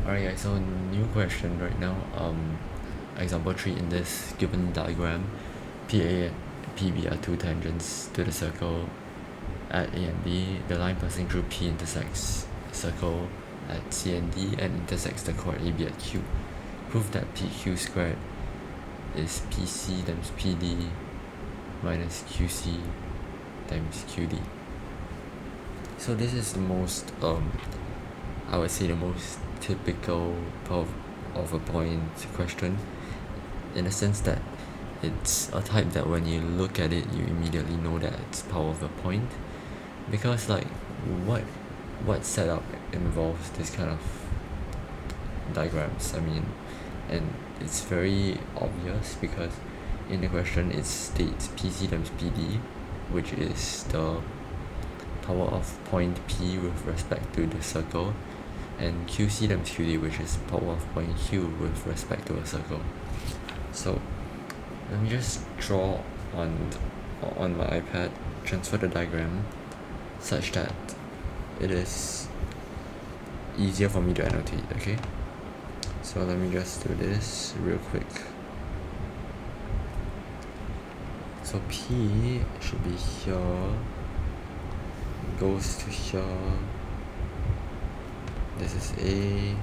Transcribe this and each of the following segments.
Alright guys, so new question right now. Example 3, in this given diagram, PA and PB are two tangents to the circle at A and B. The line passing through P intersects the circle at C and D and intersects the chord AB at Q. Prove that PQ squared is PC times PD minus QC times QD. So this is the most I would say the most typical of a point question, in the sense that it's a type that when you look at it you immediately know that it's power of a point, because like what setup involves this kind of diagrams. I mean, and it's very obvious because in the question it states PC times PD, which is the power of point P with respect to the circle, and QC times QD, which is power of point Q with respect to a circle. So let me just draw on my iPad, transfer the diagram such that it is easier for me to annotate. Okay, so let me just do this real quick. So P should be here, goes to here, this is A,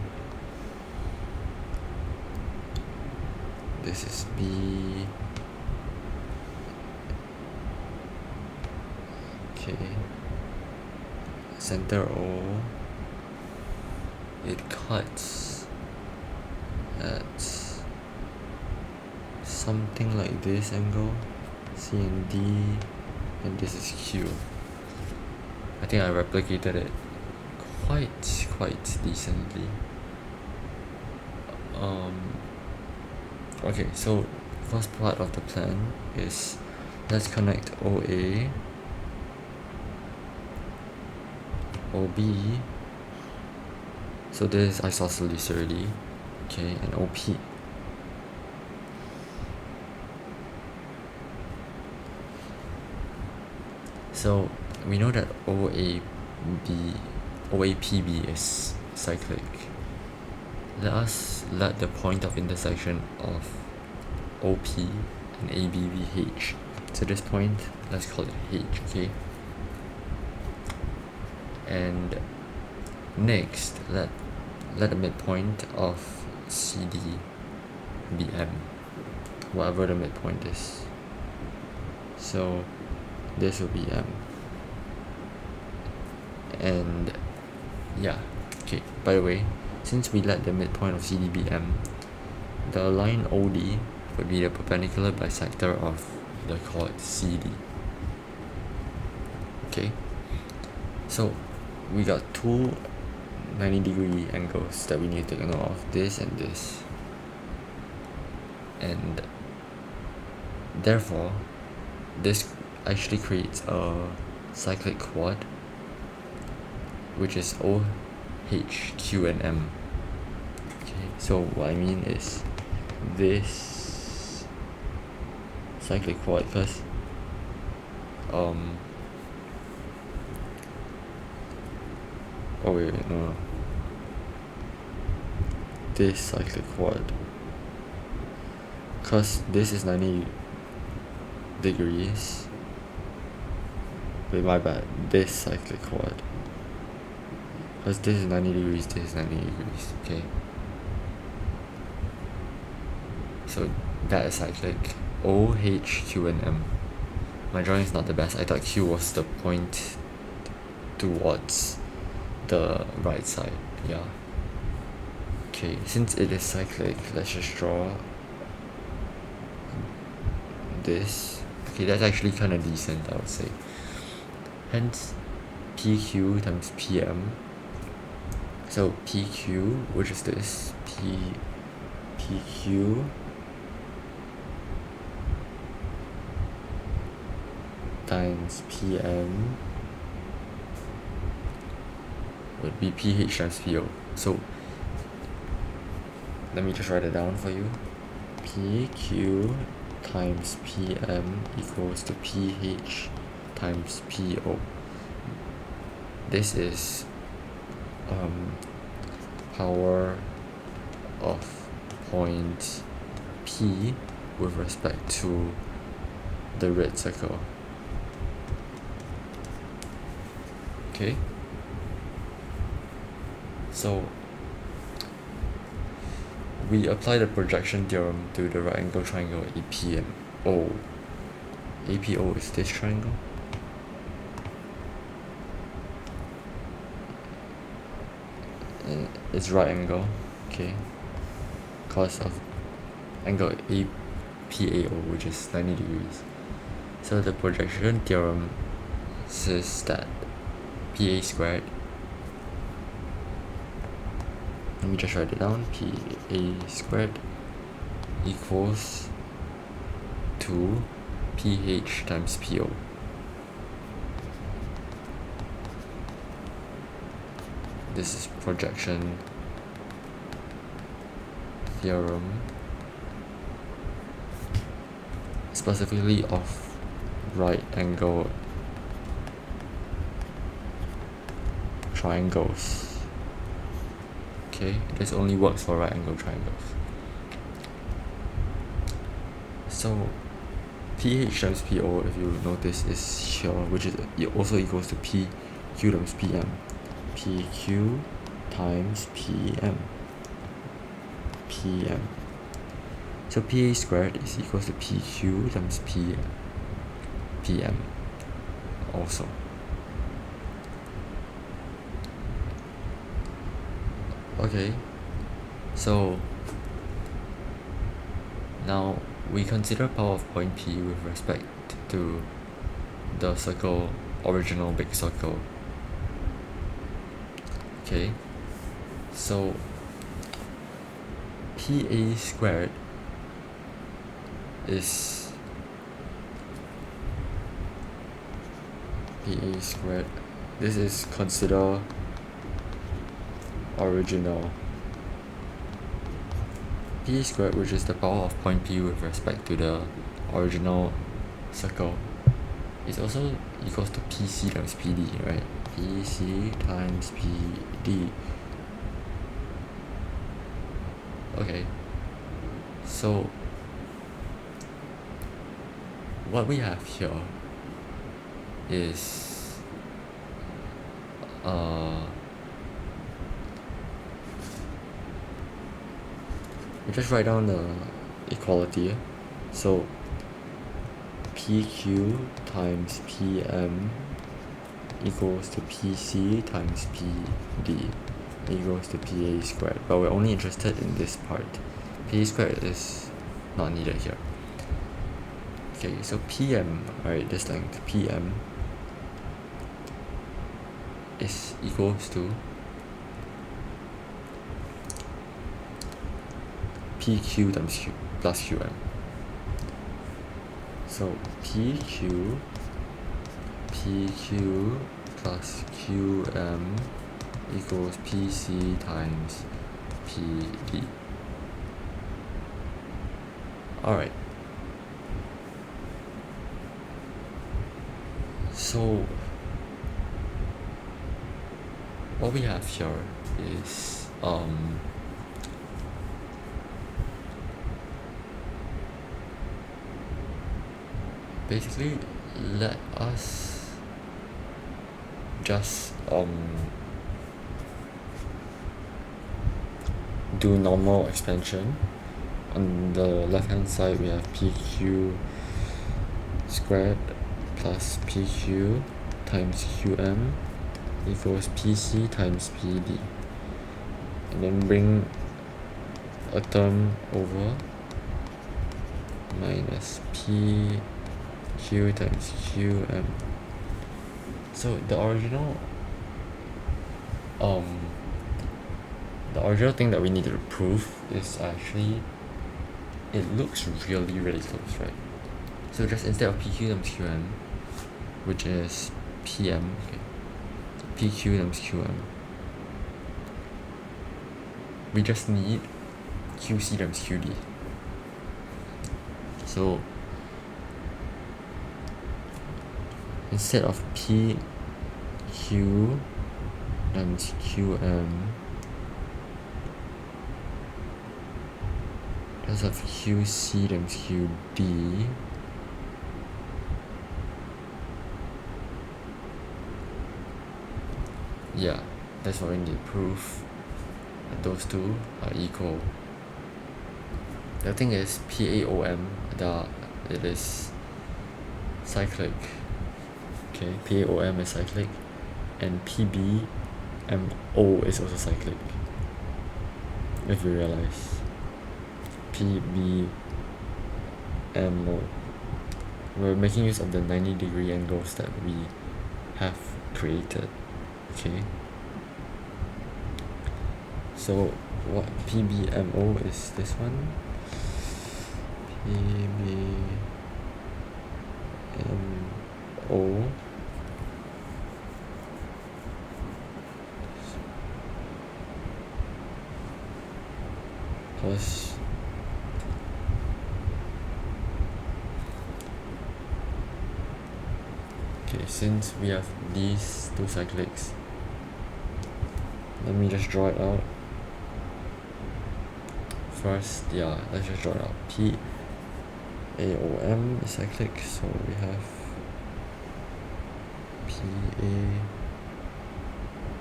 this is B, okay, center O, it cuts at something like this angle, C and D, and this is Q. I think I replicated it quite decently. Okay, so first part of the plan is, let's connect OA, OB, so this is isosceles already, okay, and OP. So we know that OAPB is cyclic. Let the point of intersection of OP and AB be H. So this point, let's call it H, okay? And next, let the midpoint of CD be M, whatever the midpoint is. So this will be M. And yeah, okay, by the way, since we let the midpoint of CD be M, the line OD would be the perpendicular bisector of the chord CD. Okay, so we got two 90-degree angles that we need to take note of, this and this, and therefore this actually creates a cyclic chord, which is O, H, Q, and M. Okay, so what I mean is this cyclic chord, because oh wait, no, this cyclic chord, because this is 90 degrees, wait, my bad, this cyclic chord, because this is 90 degrees, this is 90 degrees, okay, so that is cyclic. O, H, Q, and M. My drawing is not the best. I thought Q was the point towards the right side. Yeah, okay, since it is cyclic, let's just draw this. Okay, that's actually kind of decent, I would say. Hence PQ times PM. So PQ, which is this, PQ times PM would be PH times PO. So let me just write it down for you. PQ times PM equals to PH times PO. This is power of point P with respect to the red circle. Okay, so we apply the projection theorem to the right angle triangle APO. APO is this triangle. And it's right angle, okay, cos of angle APAO, which is 90 degrees. So the projection theorem says that PA squared, let me just write it down, PA squared equals to PH times PO. This is projection theorem, specifically of right angle triangles. Okay, this only works for right angle triangles. So PH times PO, if you notice, is here, which is also equals to PQ times PM. PQ times PM. So PA squared is equals to PQ times PM also. Okay, so now we consider power of point P with respect to the circle, original big circle. Okay, so PA squared is PA squared. This is consider original. PA squared, which is the power of point P with respect to the original circle, is also equals to PC times PD, right? PC times PD. Okay, so what we have here is we just write down the equality. So PQ times PM equals to PC times PD equals to PA squared, but we're only interested in this part. PA squared is not needed here. Okay, so PM, right, this length PM is equals to PQ times Q plus QM. So PQ plus QM equals PC times PD. Alright. So what we have here is basically let us just do normal expansion. On the left hand side we have PQ squared plus PQ times QM equals PC times PD, and then bring a term over minus PQ times QM. So the original thing that we needed to prove is actually, it looks really close, right? So just instead of PQ times QM, which is PM, okay, PQ times QM, we just need QC times QD. So instead of PQ times QM, Let's have QC times QD. Yeah, that's already proof that those two are equal. The thing is PAOM, it is cyclic. Okay, PAOM is cyclic, and PBMO is also cyclic. If you realize, PBMO, we're making use of the 90-degree angles that we have created. Okay, so what PBMO is this one? PBMO plus since we have these two cyclics, let me just draw it out first. Yeah, let's just draw it out. PAOM is cyclic, so we have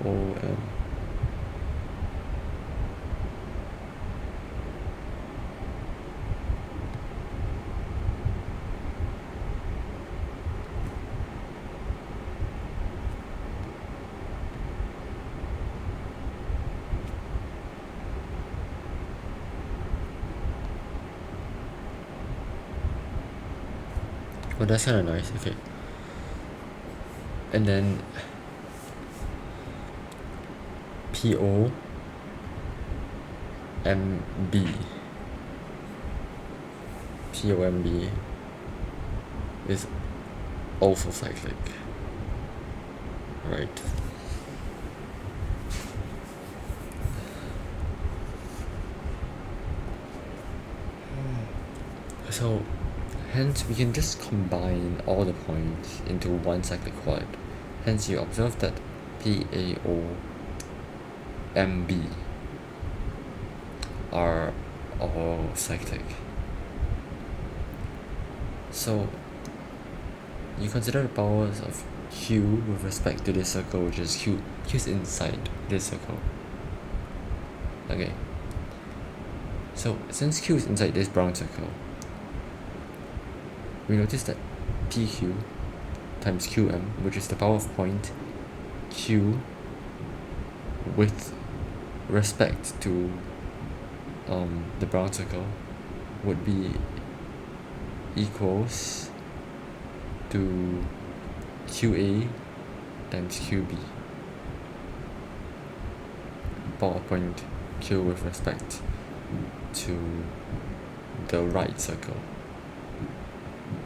PAOM well, that's kind of nice. Okay, and then POMB is also cyclic, right? So hence we can just combine all the points into one cyclic quad. Hence you observe that PAOMB are all cyclic. So you consider the powers of Q with respect to this circle, which is Q's inside this circle. Okay, so since Q is inside this brown circle, we notice that PQ times QM, which is the power of point Q with respect to the brown circle, would be equals to QA times QB, power of point Q with respect to the right circle,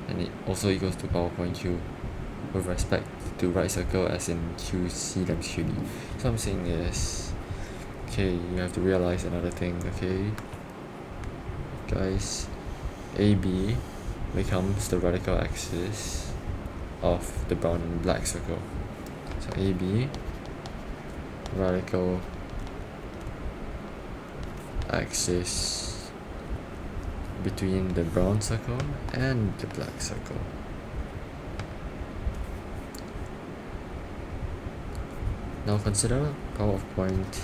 and it also equals to power point Q with respect to right circle, as in QC times QD. So I'm saying is, okay, you have to realize another thing. Okay guys, AB becomes the radical axis of the brown and black circle. So AB, radical axis between the brown circle and the black circle. Now consider power of point.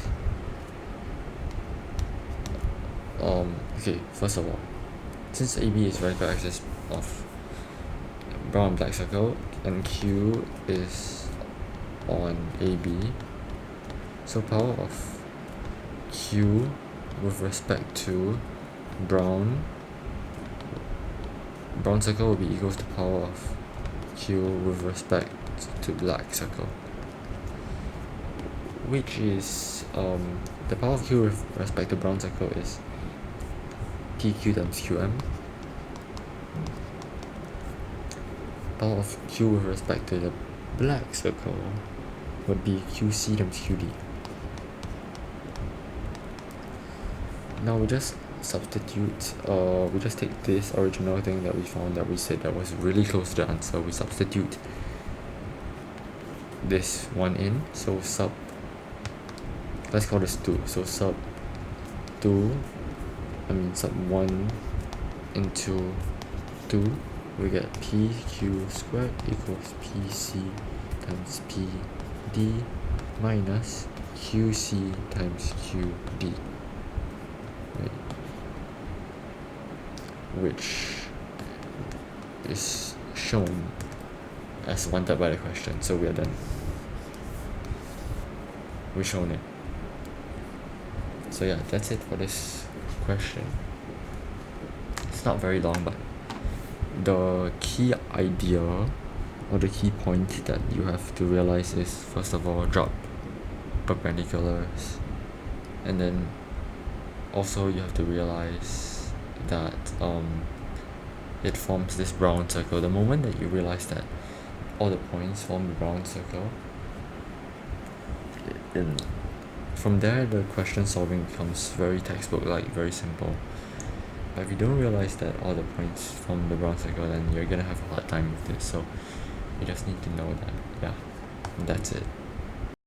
Okay, first of all, since AB is radical axis of brown and black circle and Q is on AB, so power of Q with respect to brown circle will be equals to power of Q with respect to black circle, which is the power of Q with respect to brown circle is PQ times QM. Power of Q with respect to the black circle would be QC times QD. Now we just substitute, we just take this original thing that we found that we said that was really close to the answer. We substitute this one in, so let's call this 2. So sub 2 sub 1 into 2, we get PQ squared equals PC times PD minus QC times QD, right? Which is shown as wanted by the question. So we are done. We've shown it. So yeah, that's it for this question. It's not very long, but the key idea or the key point that you have to realize is, first of all, drop perpendiculars, and then also you have to realize that it forms this brown circle. The moment that you realize that all the points form the brown circle, from there the question solving becomes very textbook-like, very simple. But if you don't realize that all the points form the brown circle, then you're gonna have a hard time with this. So you just need to know that. Yeah, that's it.